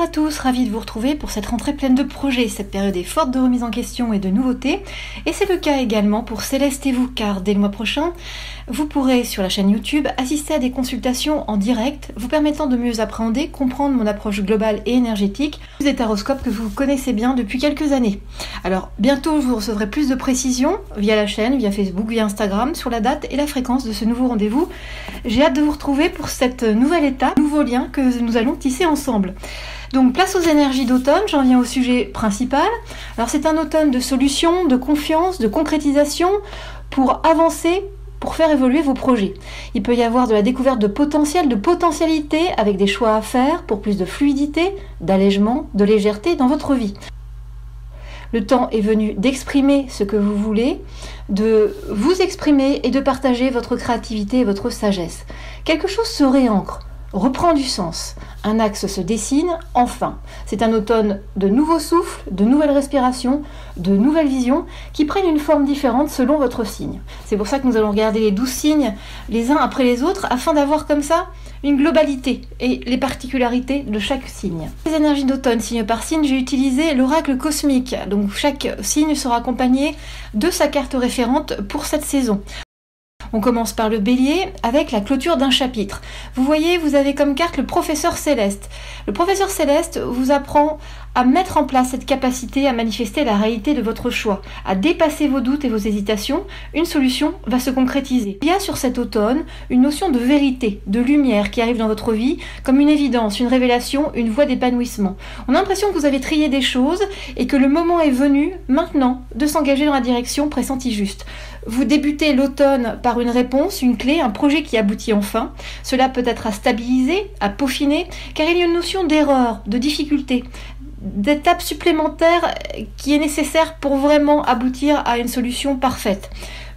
à tous, ravie de vous retrouver pour cette rentrée pleine de projets. Cette période est forte de remise en question et de nouveautés, et c'est le cas également pour Céleste et vous, car dès le mois prochain, vous pourrez sur la chaîne YouTube assister à des consultations en direct, vous permettant de mieux appréhender, comprendre mon approche globale et énergétique des taroscopes que vous connaissez bien depuis quelques années. Alors bientôt vous recevrez plus de précisions via la chaîne, via Facebook, via Instagram, sur la date et la fréquence de ce nouveau rendez-vous. J'ai hâte de vous retrouver pour cette nouvelle étape, nouveau lien que nous allons tisser ensemble. Donc place aux énergies d'automne, j'en viens au sujet principal. Alors c'est un automne de solutions, de confiance, de concrétisation pour avancer, pour faire évoluer vos projets. Il peut y avoir de la découverte de potentiel, de potentialité avec des choix à faire pour plus de fluidité, d'allègement, de légèreté dans votre vie. Le temps est venu d'exprimer ce que vous voulez, de vous exprimer et de partager votre créativité et votre sagesse. Quelque chose se réancre, reprend du sens. Un axe se dessine, enfin. C'est un automne de nouveaux souffles, de nouvelles respirations, de nouvelles visions qui prennent une forme différente selon votre signe. C'est pour ça que nous allons regarder les 12 signes les uns après les autres afin d'avoir comme ça une globalité et les particularités de chaque signe. Les énergies d'automne, signe par signe, j'ai utilisé l'oracle cosmique. Donc chaque signe sera accompagné de sa carte référente pour cette saison. On commence par le bélier avec la clôture d'un chapitre. Vous voyez, vous avez comme carte le professeur céleste. Le professeur céleste vous apprend à mettre en place cette capacité à manifester la réalité de votre choix, à dépasser vos doutes et vos hésitations. Une solution va se concrétiser. Il y a sur cet automne une notion de vérité, de lumière qui arrive dans votre vie comme une évidence, une révélation, une voie d'épanouissement. On a l'impression que vous avez trié des choses et que le moment est venu maintenant de s'engager dans la direction pressentie juste. Vous débutez l'automne par une réponse, une clé, un projet qui aboutit enfin. Cela peut être à stabiliser, à peaufiner, car il y a une notion d'erreur, de difficulté, d'étape supplémentaire qui est nécessaire pour vraiment aboutir à une solution parfaite.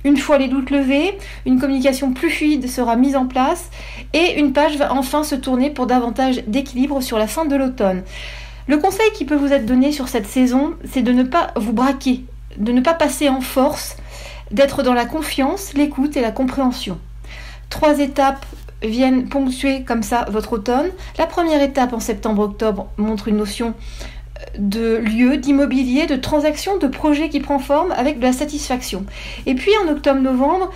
Une fois les doutes levés, une communication plus fluide sera mise en place et une page va enfin se tourner pour davantage d'équilibre sur la fin de l'automne. Le conseil qui peut vous être donné sur cette saison, c'est de ne pas vous braquer, de ne pas passer en force, d'être dans la confiance, l'écoute et la compréhension. 3 étapes viennent ponctuer comme ça votre automne. La première étape en septembre-octobre montre une notion de lieu, d'immobilier, de transaction, de projet qui prend forme avec de la satisfaction. Et puis en octobre-novembre,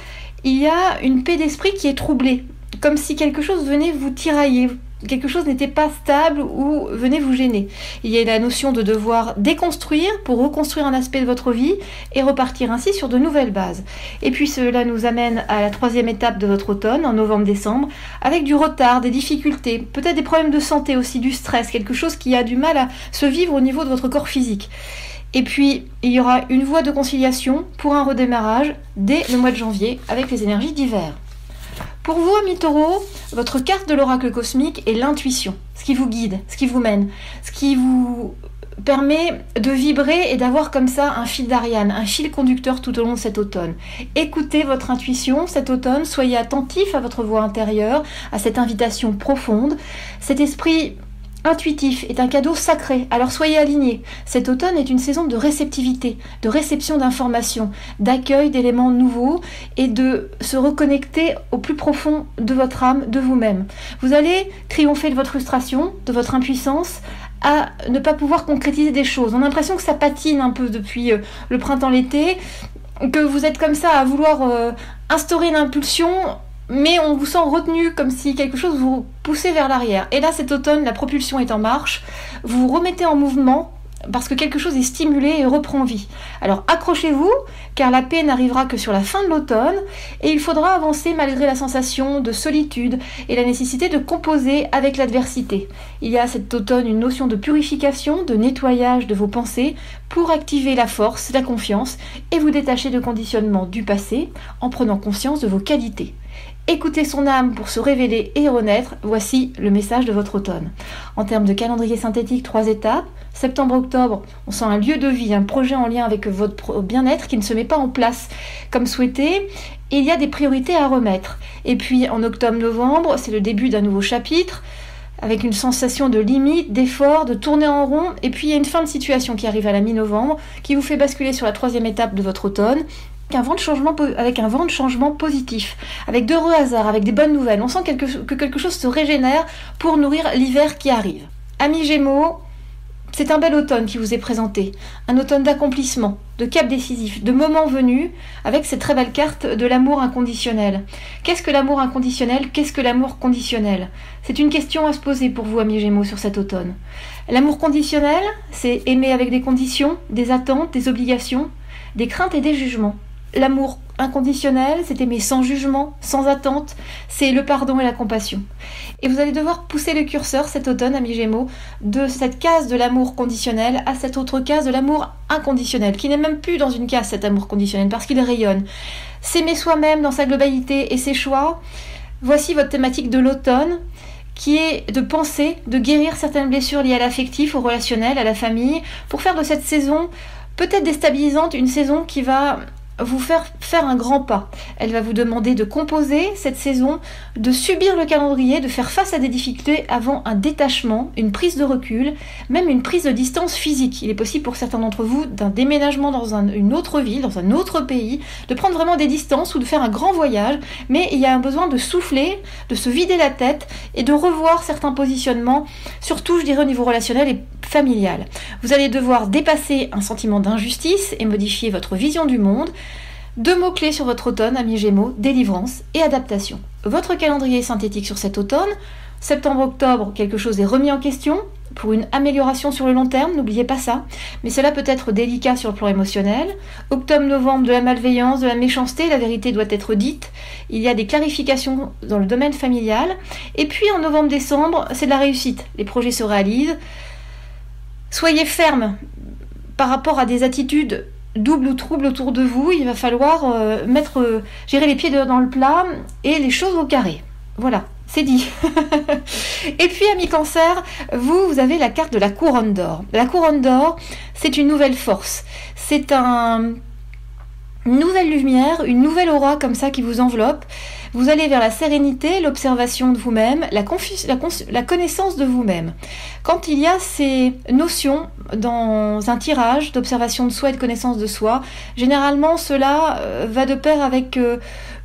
il y a une paix d'esprit qui est troublée, comme si quelque chose venait vous tirailler, quelque chose n'était pas stable ou venait vous gêner. Il y a la notion de devoir déconstruire pour reconstruire un aspect de votre vie et repartir ainsi sur de nouvelles bases. Et puis cela nous amène à la 3e étape de votre automne, en novembre-décembre, avec du retard, des difficultés, peut-être des problèmes de santé aussi, du stress, quelque chose qui a du mal à se vivre au niveau de votre corps physique. Et puis, il y aura une voie de conciliation pour un redémarrage dès le mois de janvier avec les énergies d'hiver. Pour vous, amis taureaux, votre carte de l'oracle cosmique est l'intuition, ce qui vous guide, ce qui vous mène, ce qui vous permet de vibrer et d'avoir comme ça un fil d'Ariane, un fil conducteur tout au long de cet automne. Écoutez votre intuition cet automne, soyez attentifs à votre voix intérieure, à cette invitation profonde. Cet esprit intuitif est un cadeau sacré, alors soyez alignés. Cet automne est une saison de réceptivité, de réception d'informations, d'accueil d'éléments nouveaux et de se reconnecter au plus profond de votre âme, de vous-même. Vous allez triompher de votre frustration, de votre impuissance, à ne pas pouvoir concrétiser des choses. On a l'impression que ça patine un peu depuis le printemps-l'été, que vous êtes comme ça à vouloir instaurer une impulsion, mais on vous sent retenu comme si quelque chose vous poussait vers l'arrière. Et là, cet automne, la propulsion est en marche. Vous vous remettez en mouvement parce que quelque chose est stimulé et reprend vie. Alors accrochez-vous, car la paix n'arrivera que sur la fin de l'automne et il faudra avancer malgré la sensation de solitude et la nécessité de composer avec l'adversité. Il y a cet automne une notion de purification, de nettoyage de vos pensées pour activer la force, la confiance et vous détacher de conditionnements du passé en prenant conscience de vos qualités. Écoutez son âme pour se révéler et renaître, voici le message de votre automne. En termes de calendrier synthétique, 3 étapes. Septembre-octobre, on sent un lieu de vie, un projet en lien avec votre bien-être qui ne se met pas en place comme souhaité. Et il y a des priorités à remettre. Et puis en octobre-novembre, c'est le début d'un nouveau chapitre, avec une sensation de limite, d'effort, de tourner en rond. Et puis il y a une fin de situation qui arrive à la mi-novembre, qui vous fait basculer sur la 3e étape de votre automne. Avec un vent de changement positif, avec d'heureux hasards, avec des bonnes nouvelles. On sent que quelque chose se régénère pour nourrir l'hiver qui arrive. Amis Gémeaux, C'est un bel automne qui vous est présenté, un automne d'accomplissement, de cap décisif, de moments venus, avec cette très belle carte de l'amour inconditionnel. Qu'est-ce que l'amour inconditionnel? Qu'est-ce que l'amour conditionnel? C'est une question à se poser pour vous, amis Gémeaux, sur cet automne. L'amour conditionnel, c'est aimer avec des conditions, des attentes, des obligations, des craintes et des jugements. L'amour inconditionnel, c'est aimer sans jugement, sans attente, c'est le pardon et la compassion. Et vous allez devoir pousser le curseur cet automne, amis Gémeaux, de cette case de l'amour conditionnel à cette autre case de l'amour inconditionnel, qui n'est même plus dans une case cet amour conditionnel, parce qu'il rayonne. S'aimer soi-même dans sa globalité et ses choix, voici votre thématique de l'automne, qui est de penser, de guérir certaines blessures liées à l'affectif, au relationnel, à la famille, pour faire de cette saison peut-être déstabilisante, une saison qui va vous faire un grand pas. Elle va vous demander de composer cette saison, de subir le calendrier, de faire face à des difficultés avant un détachement, une prise de recul, même une prise de distance physique. Il est possible pour certains d'entre vous d'un déménagement dans une autre ville, dans un autre pays, de prendre vraiment des distances ou de faire un grand voyage, mais il y a un besoin de souffler, de se vider la tête et de revoir certains positionnements, surtout je dirais au niveau relationnel et familial. Vous allez devoir dépasser un sentiment d'injustice et modifier votre vision du monde. 2 mots-clés sur votre automne, amis Gémeaux, délivrance et adaptation. Votre calendrier est synthétique sur cet automne. Septembre-octobre, quelque chose est remis en question pour une amélioration sur le long terme, n'oubliez pas ça. Mais cela peut être délicat sur le plan émotionnel. Octobre-novembre, de la malveillance, de la méchanceté, la vérité doit être dite. Il y a des clarifications dans le domaine familial. Et puis en novembre-décembre, c'est de la réussite. Les projets se réalisent. Soyez ferme par rapport à des attitudes doubles ou troubles autour de vous. Il va falloir gérer les pieds dans le plat et les choses au carré. Voilà, c'est dit. Et puis, amis Cancer, vous avez la carte de la couronne d'or. La couronne d'or, c'est une nouvelle force. C'est une nouvelle lumière, une nouvelle aura comme ça qui vous enveloppe. Vous allez vers la sérénité, l'observation de vous-même, la connaissance de vous-même. Quand il y a ces notions dans un tirage d'observation de soi et de connaissance de soi, généralement cela va de pair avec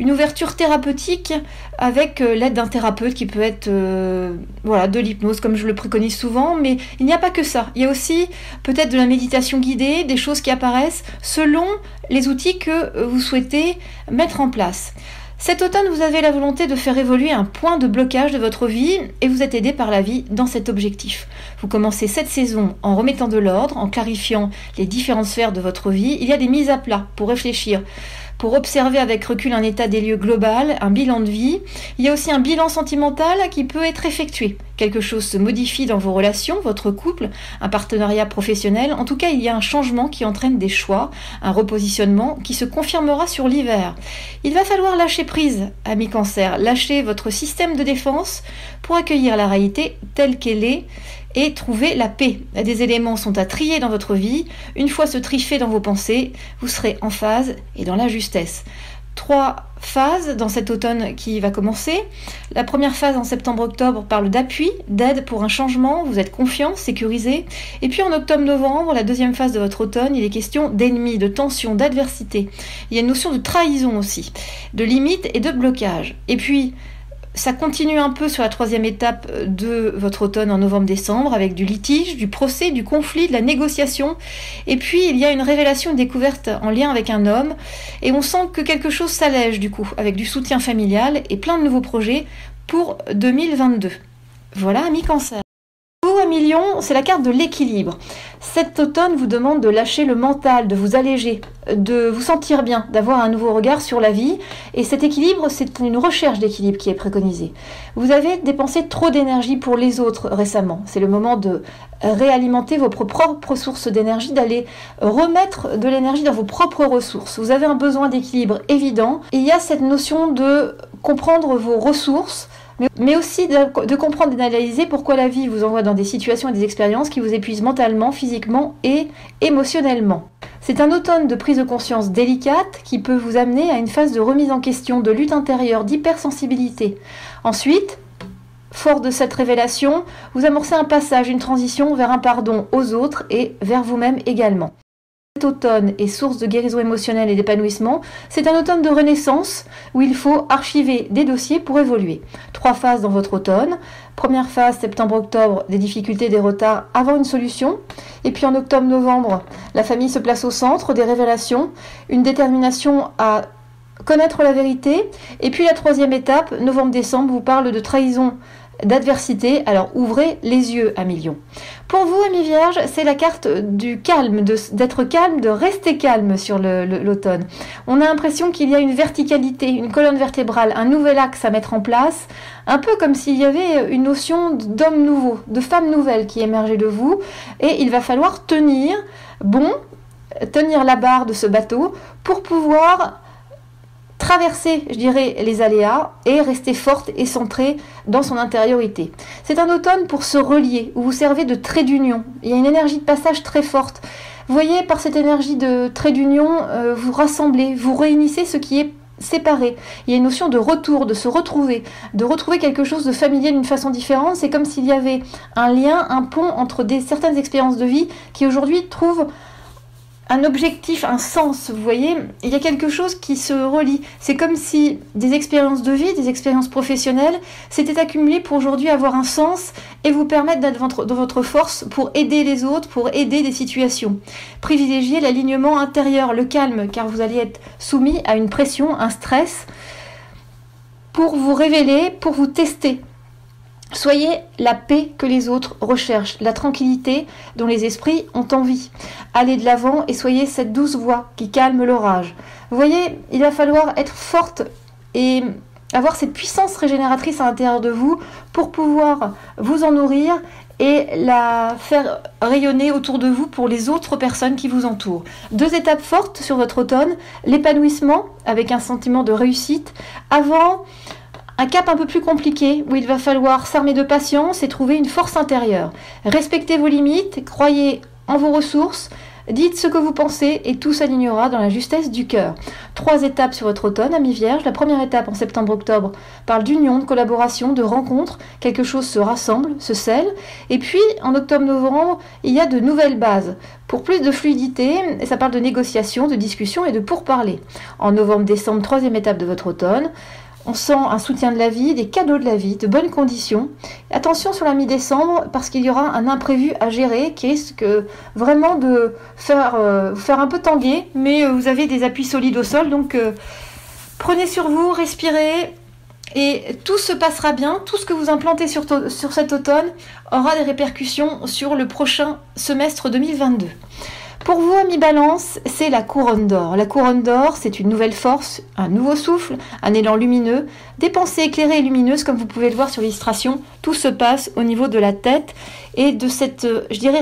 une ouverture thérapeutique, avec l'aide d'un thérapeute qui peut être de l'hypnose comme je le préconise souvent, mais il n'y a pas que ça. Il y a aussi peut-être de la méditation guidée, des choses qui apparaissent selon les outils que vous souhaitez mettre en place. Cet automne, vous avez la volonté de faire évoluer un point de blocage de votre vie et vous êtes aidé par la vie dans cet objectif. Vous commencez cette saison en remettant de l'ordre, en clarifiant les différentes sphères de votre vie. Il y a des mises à plat pour réfléchir, pour observer avec recul un état des lieux global, un bilan de vie. Il y a aussi un bilan sentimental qui peut être effectué. Quelque chose se modifie dans vos relations, votre couple, un partenariat professionnel. En tout cas, il y a un changement qui entraîne des choix, un repositionnement qui se confirmera sur l'hiver. Il va falloir lâcher prise, amis Cancer, lâcher votre système de défense pour accueillir la réalité telle qu'elle est et trouver la paix. Des éléments sont à trier dans votre vie. Une fois ce tri fait dans vos pensées, vous serez en phase et dans la justesse. 3 phases dans cet automne qui va commencer. La première phase en septembre-octobre parle d'appui, d'aide pour un changement, vous êtes confiant, sécurisé. Et puis en octobre-novembre, la deuxième phase de votre automne, il est question d'ennemis, de tension, d'adversité. Il y a une notion de trahison aussi, de limite et de blocage. Et puis, ça continue un peu sur la 3e étape de votre automne en novembre-décembre avec du litige, du procès, du conflit, de la négociation. Et puis il y a une révélation, une découverte en lien avec un homme. Et on sent que quelque chose s'allège du coup, avec du soutien familial et plein de nouveaux projets pour 2022. Voilà, amis Cancer. Vous, amis Lion, c'est la carte de l'équilibre. Cet automne vous demande de lâcher le mental, de vous alléger, de vous sentir bien, d'avoir un nouveau regard sur la vie. Et cet équilibre, c'est une recherche d'équilibre qui est préconisée. Vous avez dépensé trop d'énergie pour les autres récemment. C'est le moment de réalimenter vos propres sources d'énergie, d'aller remettre de l'énergie dans vos propres ressources. Vous avez un besoin d'équilibre évident. Et il y a cette notion de comprendre vos ressources, mais aussi de comprendre et d'analyser pourquoi la vie vous envoie dans des situations et des expériences qui vous épuisent mentalement, physiquement et émotionnellement. C'est un automne de prise de conscience délicate qui peut vous amener à une phase de remise en question, de lutte intérieure, d'hypersensibilité. Ensuite, fort de cette révélation, vous amorcez un passage, une transition vers un pardon aux autres et vers vous-même également. Automne est source de guérison émotionnelle et d'épanouissement. C'est un automne de renaissance où il faut archiver des dossiers pour évoluer. 3 phases dans votre automne. Première phase, septembre-octobre, des difficultés, des retards avant une solution. Et puis en octobre-novembre, la famille se place au centre, des révélations, une détermination à connaître la vérité. Et puis la 3e étape, novembre-décembre, vous parle de trahison, d'adversité. Alors ouvrez les yeux, amis Lion. Pour vous, amis Vierge, c'est la carte du calme, d'être calme, de rester calme sur l'automne. On a l'impression qu'il y a une verticalité, une colonne vertébrale, un nouvel axe à mettre en place, un peu comme s'il y avait une notion d'homme nouveau, de femme nouvelle qui émergeait de vous, et il va falloir tenir la barre de ce bateau pour pouvoir traverser, je dirais, les aléas et rester forte et centrée dans son intériorité. C'est un automne pour se relier, où vous servez de trait d'union. Il y a une énergie de passage très forte. Vous voyez, par cette énergie de trait d'union, vous rassemblez, vous réunissez ce qui est séparé. Il y a une notion de retour, de se retrouver, de retrouver quelque chose de familier d'une façon différente. C'est comme s'il y avait un lien, un pont entre certaines expériences de vie qui aujourd'hui trouvent un objectif, un sens, vous voyez, il y a quelque chose qui se relie. C'est comme si des expériences de vie, des expériences professionnelles s'étaient accumulées pour aujourd'hui avoir un sens et vous permettre d'être dans votre force pour aider les autres, pour aider des situations. Privilégiez l'alignement intérieur, le calme, car vous allez être soumis à une pression, un stress, pour vous révéler, pour vous tester. Soyez la paix que les autres recherchent, la tranquillité dont les esprits ont envie. Allez de l'avant et soyez cette douce voix qui calme l'orage. Vous voyez, il va falloir être forte et avoir cette puissance régénératrice à l'intérieur de vous pour pouvoir vous en nourrir et la faire rayonner autour de vous pour les autres personnes qui vous entourent. 2 étapes fortes sur votre automne, l'épanouissement avec un sentiment de réussite avant un cap un peu plus compliqué où il va falloir s'armer de patience et trouver une force intérieure. Respectez vos limites, croyez en vos ressources, dites ce que vous pensez et tout s'alignera dans la justesse du cœur. 3 étapes sur votre automne, amis Vierge. La première étape en septembre-octobre parle d'union, de collaboration, de rencontre. Quelque chose se rassemble, se scelle. Et puis en octobre-novembre, il y a de nouvelles bases. Pour plus de fluidité, et ça parle de négociation, de discussion et de pourparlers. En novembre-décembre, 3e étape de votre automne. On sent un soutien de la vie, des cadeaux de la vie, de bonnes conditions. Attention sur la mi-décembre parce qu'il y aura un imprévu à gérer qui risque vraiment de faire un peu tanguer, mais vous avez des appuis solides au sol, donc prenez sur vous, respirez et tout se passera bien. Tout ce que vous implantez sur cet automne aura des répercussions sur le prochain semestre 2022. Pour vous, amis Balance, c'est la couronne d'or. La couronne d'or, c'est une nouvelle force, un nouveau souffle, un élan lumineux, des pensées éclairées et lumineuses, comme vous pouvez le voir sur l'illustration. Tout se passe au niveau de la tête et de cette, je dirais,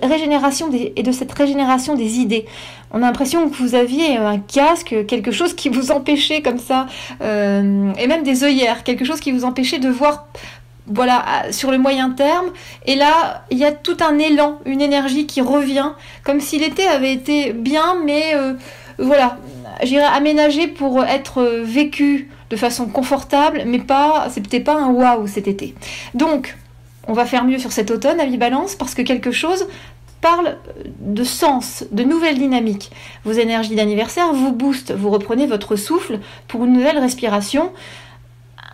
régénération et de cette régénération des idées. On a l'impression que vous aviez un casque, quelque chose qui vous empêchait comme ça, et même des œillères, quelque chose qui vous empêchait de voir sur le moyen terme, et là il y a tout un élan, une énergie qui revient, comme si l'été avait été bien, mais j'irais aménagé pour être vécu de façon confortable, mais c'était pas un waouh cet été. Donc on va faire mieux sur cet automne, amis Balance, parce que quelque chose parle de sens, de nouvelle dynamique. Vos énergies d'anniversaire vous boostent, vous reprenez votre souffle pour une nouvelle respiration,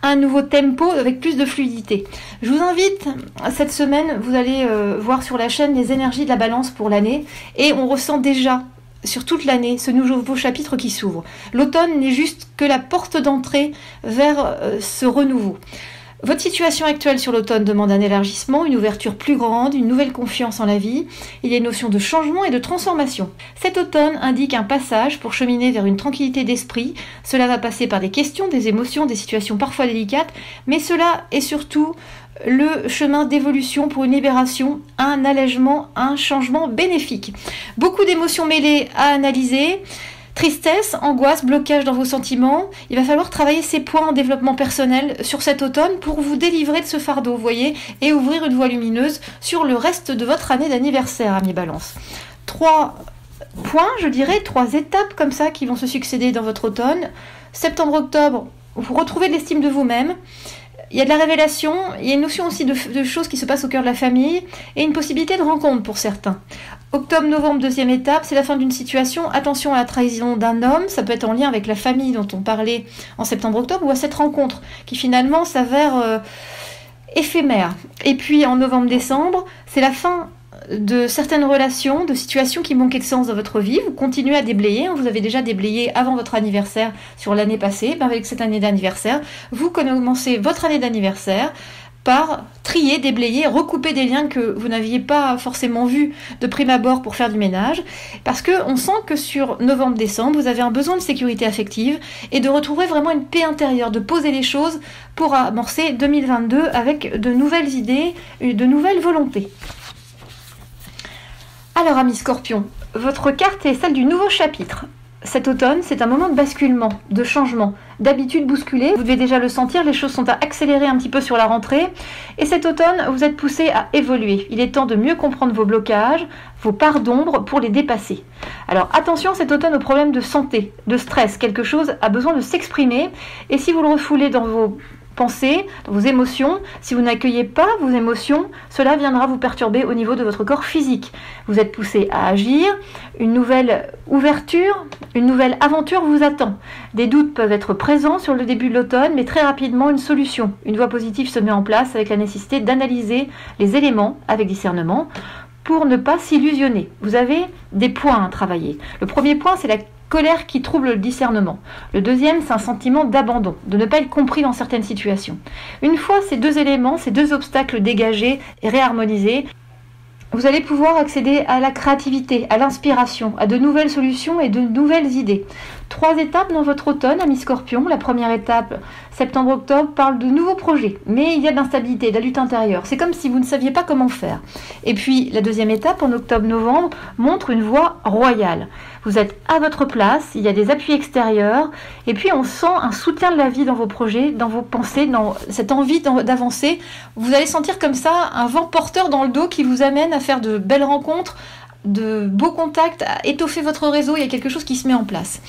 un nouveau tempo avec plus de fluidité. Je vous invite, cette semaine, vous allez voir sur la chaîne les énergies de la Balance pour l'année, et on ressent déjà sur toute l'année ce nouveau chapitre qui s'ouvre. L'automne n'est juste que la porte d'entrée vers ce renouveau. Votre situation actuelle sur l'automne demande un élargissement, une ouverture plus grande, une nouvelle confiance en la vie. Il y a une notion de changement et de transformation. Cet automne indique un passage pour cheminer vers une tranquillité d'esprit. Cela va passer par des questions, des émotions, des situations parfois délicates, mais cela est surtout le chemin d'évolution pour une libération, un allègement, un changement bénéfique. Beaucoup d'émotions mêlées à analyser. Tristesse, angoisse, blocage dans vos sentiments. Il va falloir travailler ces points en développement personnel sur cet automne pour vous délivrer de ce fardeau, vous voyez, et ouvrir une voie lumineuse sur le reste de votre année d'anniversaire, amis Balance. 3 points, je dirais, 3 étapes comme ça qui vont se succéder dans votre automne. Septembre-octobre, vous retrouvez de l'estime de vous-même. Il y a de la révélation, il y a une notion aussi de choses qui se passent au cœur de la famille et une possibilité de rencontre pour certains. Octobre-novembre, deuxième étape, c'est la fin d'une situation. Attention à la trahison d'un homme, ça peut être en lien avec la famille dont on parlait en septembre-octobre ou à cette rencontre qui finalement s'avère éphémère. Et puis en novembre-décembre, c'est la fin de certaines relations, de situations qui manquaient de sens dans votre vie. Vous continuez à déblayer, vous avez déjà déblayé avant votre anniversaire sur l'année passée. Avec cette année d'anniversaire, vous commencez votre année d'anniversaire par trier, déblayer, recouper des liens que vous n'aviez pas forcément vus de prime abord pour faire du ménage, parce qu'on sent que sur novembre-décembre, vous avez un besoin de sécurité affective et de retrouver vraiment une paix intérieure, de poser les choses pour amorcer 2022 avec de nouvelles idées, de nouvelles volontés. Alors, amis Scorpions, votre carte est celle du nouveau chapitre. Cet automne, c'est un moment de basculement, de changement, d'habitude bousculée. Vous devez déjà le sentir, les choses sont à accélérer un petit peu sur la rentrée. Et cet automne, vous êtes poussé à évoluer. Il est temps de mieux comprendre vos blocages, vos parts d'ombre pour les dépasser. Alors attention cet automne aux problèmes de santé, de stress. Quelque chose a besoin de s'exprimer. Et si vous le refoulez dans vos pensées, dans vos émotions, si vous n'accueillez pas vos émotions, cela viendra vous perturber au niveau de votre corps physique. Vous êtes poussé à agir, une nouvelle ouverture, une nouvelle aventure vous attend. Des doutes peuvent être présents sur le début de l'automne, mais très rapidement une solution. Une voie positive se met en place avec la nécessité d'analyser les éléments avec discernement pour ne pas s'illusionner. Vous avez des points à travailler. Le premier point, c'est la colère qui trouble le discernement. Le deuxième, c'est un sentiment d'abandon, de ne pas être compris dans certaines situations. Une fois ces deux éléments, ces deux obstacles dégagés et réharmonisés, vous allez pouvoir accéder à la créativité, à l'inspiration, à de nouvelles solutions et de nouvelles idées. 3 étapes dans votre automne, amis Scorpions. La première étape, septembre-octobre, parle de nouveaux projets, mais il y a de l'instabilité, de la lutte intérieure. C'est comme si vous ne saviez pas comment faire. Et puis, la deuxième étape, en octobre-novembre, montre une voie royale. Vous êtes à votre place, il y a des appuis extérieurs, et puis on sent un soutien de la vie dans vos projets, dans vos pensées, dans cette envie d'avancer. Vous allez sentir comme ça un vent porteur dans le dos qui vous amène à faire de belles rencontres, de beaux contacts, à étoffer votre réseau, il y a quelque chose qui se met en place.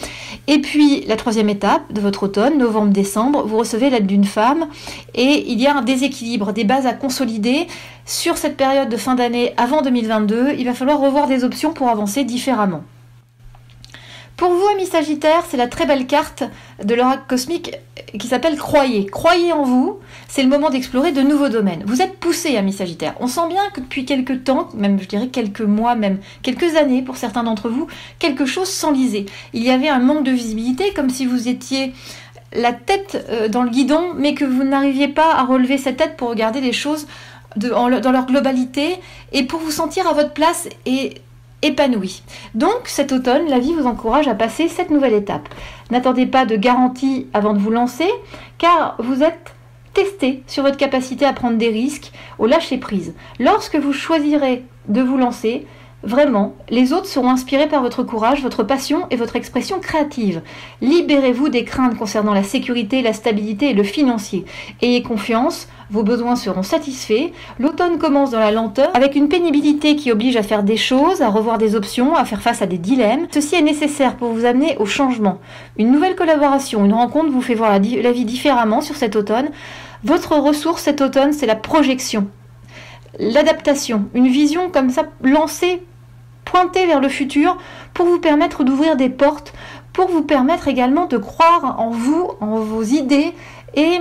Et puis la troisième étape de votre automne, novembre-décembre, vous recevez l'aide d'une femme et il y a un déséquilibre, des bases à consolider. Sur cette période de fin d'année avant 2022, il va falloir revoir des options pour avancer différemment. Pour vous, amis Sagittaires, c'est la très belle carte de l'oracle cosmique qui s'appelle Croyez. Croyez en vous, c'est le moment d'explorer de nouveaux domaines. Vous êtes poussés, amis Sagittaires. On sent bien que depuis quelques temps, même je dirais quelques mois, même quelques années pour certains d'entre vous, quelque chose s'enlisait. Il y avait un manque de visibilité, comme si vous étiez la tête dans le guidon, mais que vous n'arriviez pas à relever cette tête pour regarder les choses dans leur globalité et pour vous sentir à votre place et épanoui. Donc cet automne, la vie vous encourage à passer cette nouvelle étape. N'attendez pas de garantie avant de vous lancer, car vous êtes testé sur votre capacité à prendre des risques, au lâcher prise. Lorsque vous choisirez de vous lancer, vraiment, les autres seront inspirés par votre courage, votre passion et votre expression créative. Libérez-vous des craintes concernant la sécurité, la stabilité et le financier. Ayez confiance, vos besoins seront satisfaits. L'automne commence dans la lenteur, avec une pénibilité qui oblige à faire des choses, à revoir des options, à faire face à des dilemmes. Ceci est nécessaire pour vous amener au changement. Une nouvelle collaboration, une rencontre vous fait voir la vie différemment sur cet automne. Votre ressource cet automne, c'est la projection, l'adaptation, une vision comme ça lancée, pointée vers le futur pour vous permettre d'ouvrir des portes, pour vous permettre également de croire en vous, en vos idées et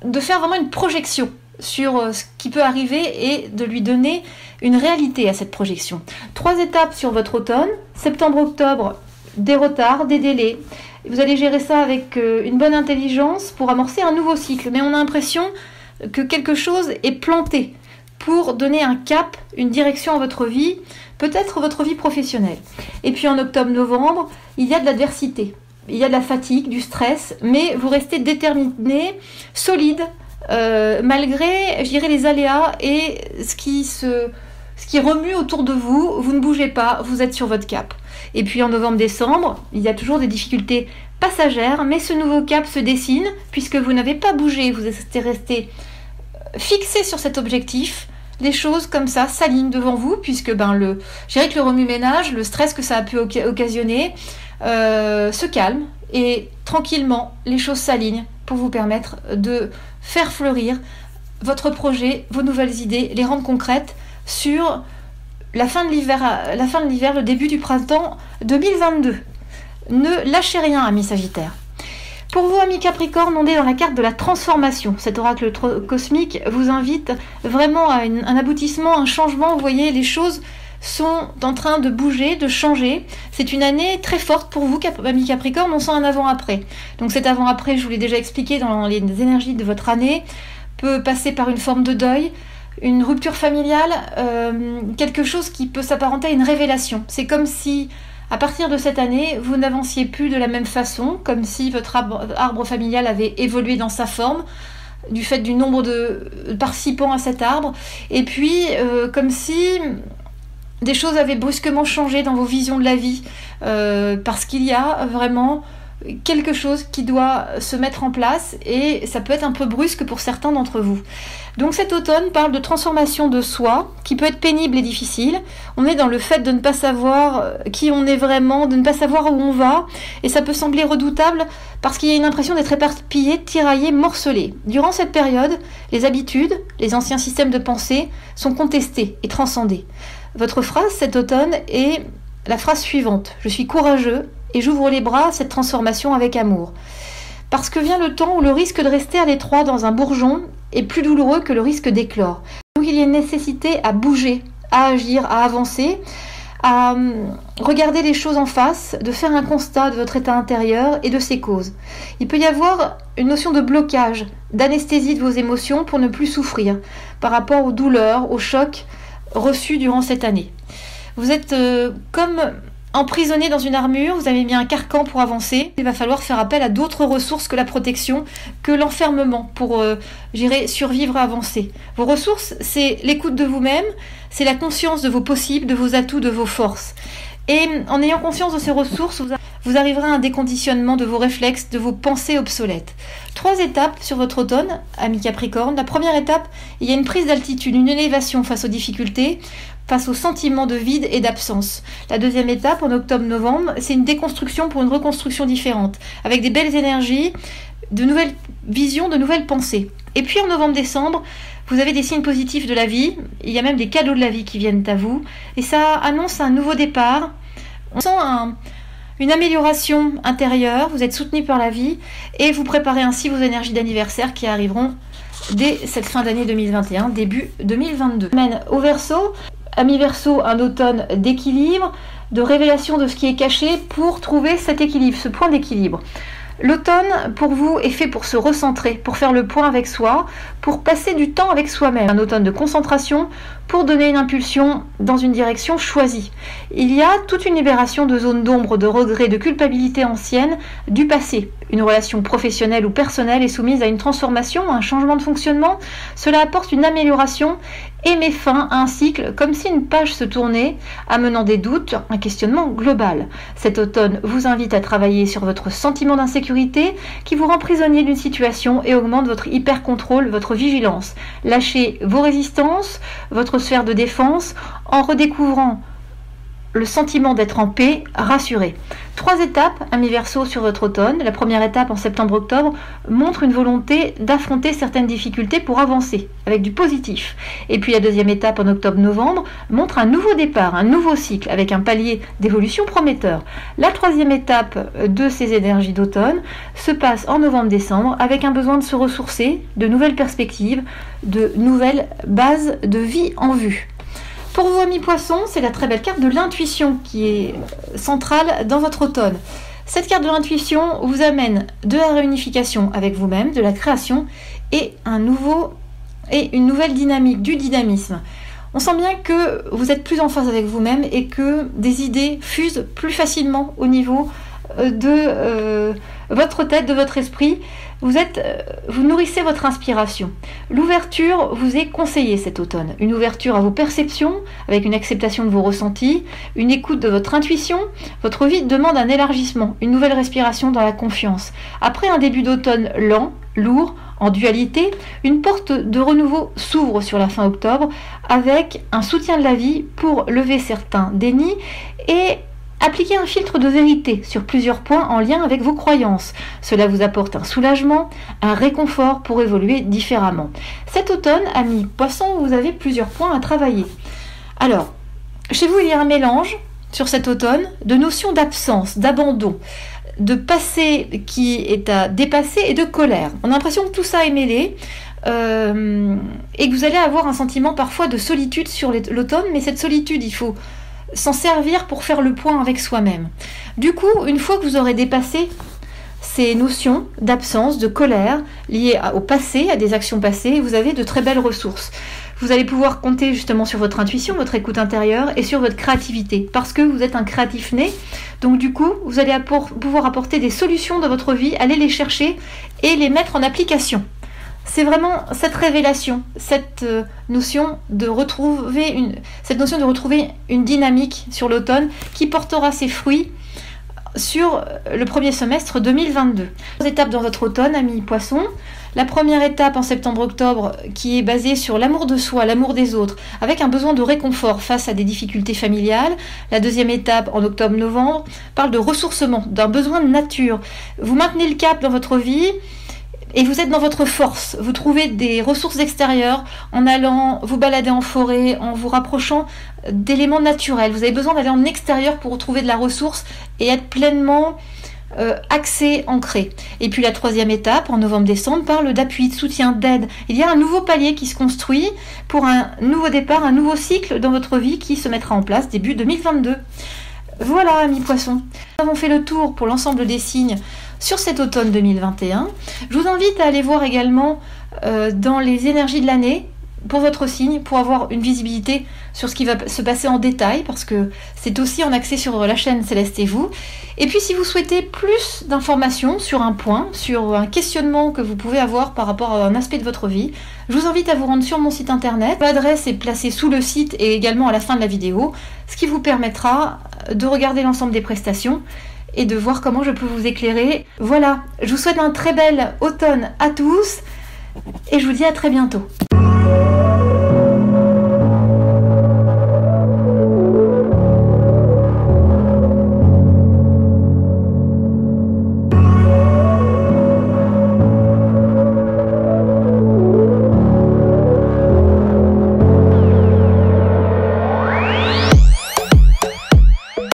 de faire vraiment une projection sur ce qui peut arriver et de lui donner une réalité à cette projection. 3 étapes sur votre automne, septembre-octobre, des retards, des délais. Vous allez gérer ça avec une bonne intelligence pour amorcer un nouveau cycle, mais on a l'impression que quelque chose est planté pour donner un cap, une direction à votre vie, peut-être votre vie professionnelle. Et puis en octobre-novembre, il y a de l'adversité, il y a de la fatigue, du stress, mais vous restez déterminé, solide, malgré, je dirais, les aléas et ce qui remue autour de vous. Vous ne bougez pas, vous êtes sur votre cap. Et puis en novembre-décembre, il y a toujours des difficultés passagères, mais ce nouveau cap se dessine puisque vous n'avez pas bougé, vous êtes resté fixé sur cet objectif. Les choses comme ça s'alignent devant vous puisque je dirais que le remue-ménage, le stress que ça a pu occasionner se calme et tranquillement les choses s'alignent pour vous permettre de faire fleurir votre projet, vos nouvelles idées, les rendre concrètes sur la fin de l'hiver, le début du printemps 2022. Ne lâchez rien, amis Sagittaires. Pour vous, amis Capricorne, on est dans la carte de la transformation. Cet oracle cosmique vous invite vraiment à un aboutissement, un changement. Vous voyez, les choses sont en train de bouger, de changer. C'est une année très forte pour vous, amis Capricorne. On sent un avant-après. Donc cet avant-après, je vous l'ai déjà expliqué dans les énergies de votre année, peut passer par une forme de deuil, une rupture familiale, quelque chose qui peut s'apparenter à une révélation. C'est comme si, à partir de cette année, vous n'avanciez plus de la même façon, comme si votre arbre familial avait évolué dans sa forme, du fait du nombre de participants à cet arbre, et puis comme si des choses avaient brusquement changé dans vos visions de la vie, parce qu'il y a vraiment quelque chose qui doit se mettre en place, et ça peut être un peu brusque pour certains d'entre vous. Donc cet automne parle de transformation de soi, qui peut être pénible et difficile. On est dans le fait de ne pas savoir qui on est vraiment, de ne pas savoir où on va, et ça peut sembler redoutable parce qu'il y a une impression d'être éparpillé, tiraillé, morcelé. Durant cette période, les habitudes, les anciens systèmes de pensée sont contestés et transcendés. Votre phrase cet automne est la phrase suivante: je suis courageux et j'ouvre les bras à cette transformation avec amour. Parce que vient le temps où le risque de rester à l'étroit dans un bourgeon est plus douloureux que le risque d'éclore. Donc il y a une nécessité à bouger, à agir, à avancer, à regarder les choses en face, de faire un constat de votre état intérieur et de ses causes. Il peut y avoir une notion de blocage, d'anesthésie de vos émotions pour ne plus souffrir par rapport aux douleurs, aux chocs reçus durant cette année. Vous êtes comme emprisonné dans une armure, vous avez mis un carcan pour avancer. Il va falloir faire appel à d'autres ressources que la protection, que l'enfermement pour survivre et avancer. Vos ressources, c'est l'écoute de vous-même, c'est la conscience de vos possibles, de vos atouts, de vos forces. Et en ayant conscience de ces ressources, vous arriverez à un déconditionnement de vos réflexes, de vos pensées obsolètes. 3 étapes sur votre automne, amis Capricorne. La première étape, il y a une prise d'altitude, une élévation face aux difficultés, face au sentiment de vide et d'absence. La deuxième étape, en octobre-novembre, c'est une déconstruction pour une reconstruction différente, avec des belles énergies, de nouvelles visions, de nouvelles pensées. Et puis en novembre-décembre, vous avez des signes positifs de la vie, il y a même des cadeaux de la vie qui viennent à vous, et ça annonce un nouveau départ. On sent une amélioration intérieure, vous êtes soutenu par la vie, et vous préparez ainsi vos énergies d'anniversaire qui arriveront dès cette fin d'année 2021, début 2022. Au Verseau, amis Verseau, un automne d'équilibre, de révélation de ce qui est caché pour trouver cet équilibre, ce point d'équilibre. L'automne, pour vous, est fait pour se recentrer, pour faire le point avec soi, pour passer du temps avec soi-même. Un automne de concentration pour donner une impulsion dans une direction choisie. Il y a toute une libération de zones d'ombre, de regrets, de culpabilité ancienne du passé. Une relation professionnelle ou personnelle est soumise à une transformation, à un changement de fonctionnement. Cela apporte une amélioration et met fin à un cycle comme si une page se tournait, amenant des doutes, un questionnement global. Cet automne vous invite à travailler sur votre sentiment d'insécurité qui vous rend prisonnier d'une situation et augmente votre hyper-contrôle, votre vigilance. Lâchez vos résistances, votre sphère de défense en redécouvrant le sentiment d'être en paix, rassuré. 3 étapes, amis Verseau, sur votre automne. La première étape, en septembre-octobre, montre une volonté d'affronter certaines difficultés pour avancer, avec du positif. Et puis la deuxième étape, en octobre-novembre, montre un nouveau départ, un nouveau cycle, avec un palier d'évolution prometteur. La troisième étape de ces énergies d'automne se passe en novembre-décembre, avec un besoin de se ressourcer, de nouvelles perspectives, de nouvelles bases de vie en vue. Pour vous, amis Poissons, c'est la très belle carte de l'intuition qui est centrale dans votre automne. Cette carte de l'intuition vous amène de la réunification avec vous-même, de la création et une nouvelle dynamique, du dynamisme. On sent bien que vous êtes plus en phase avec vous-même et que des idées fusent plus facilement au niveau de votre tête, de votre esprit. Vous nourrissez votre inspiration. L'ouverture vous est conseillée cet automne. Une ouverture à vos perceptions, avec une acceptation de vos ressentis, une écoute de votre intuition. Votre vie demande un élargissement, une nouvelle respiration dans la confiance. Après un début d'automne lent, lourd, en dualité, une porte de renouveau s'ouvre sur la fin octobre avec un soutien de la vie pour lever certains dénis et Appliquez un filtre de vérité sur plusieurs points en lien avec vos croyances. Cela vous apporte un soulagement, un réconfort pour évoluer différemment. Cet automne, amis Poissons, vous avez plusieurs points à travailler. Alors, chez vous, il y a un mélange sur cet automne de notions d'absence, d'abandon, de passé qui est à dépasser et de colère. On a l'impression que tout ça est mêlé et que vous allez avoir un sentiment parfois de solitude sur l'automne, mais cette solitude, il faut s'en servir pour faire le point avec soi-même. Du coup, une fois que vous aurez dépassé ces notions d'absence, de colère liées au passé, à des actions passées, vous avez de très belles ressources. Vous allez pouvoir compter justement sur votre intuition, votre écoute intérieure et sur votre créativité, parce que vous êtes un créatif né. Donc du coup, vous allez pouvoir apporter des solutions dans votre vie, aller les chercher et les mettre en application. C'est vraiment cette révélation, cette notion de retrouver une dynamique sur l'automne qui portera ses fruits sur le premier semestre 2022. 3 étapes dans votre automne, amis Poissons. La première étape en septembre-octobre qui est basée sur l'amour de soi, l'amour des autres, avec un besoin de réconfort face à des difficultés familiales. La deuxième étape en octobre-novembre parle de ressourcement, d'un besoin de nature. Vous maintenez le cap dans votre vie et vous êtes dans votre force. Vous trouvez des ressources extérieures en allant vous balader en forêt, en vous rapprochant d'éléments naturels. Vous avez besoin d'aller en extérieur pour retrouver de la ressource et être pleinement axé, ancré. Et puis la troisième étape, en novembre-décembre, parle d'appui, de soutien, d'aide. Il y a un nouveau palier qui se construit pour un nouveau départ, un nouveau cycle dans votre vie qui se mettra en place début 2022. Voilà, amis Poissons. Nous avons fait le tour pour l'ensemble des signes sur cet automne 2021. Je vous invite à aller voir également dans les énergies de l'année pour votre signe, pour avoir une visibilité sur ce qui va se passer en détail, parce que c'est aussi en accès sur la chaîne Céleste et vous. Et puis si vous souhaitez plus d'informations sur un point, sur un questionnement que vous pouvez avoir par rapport à un aspect de votre vie, je vous invite à vous rendre sur mon site internet. L'adresse est placée sous le site et également à la fin de la vidéo, ce qui vous permettra de regarder l'ensemble des prestations et de voir comment je peux vous éclairer. Voilà, je vous souhaite un très bel automne à tous et je vous dis à très bientôt.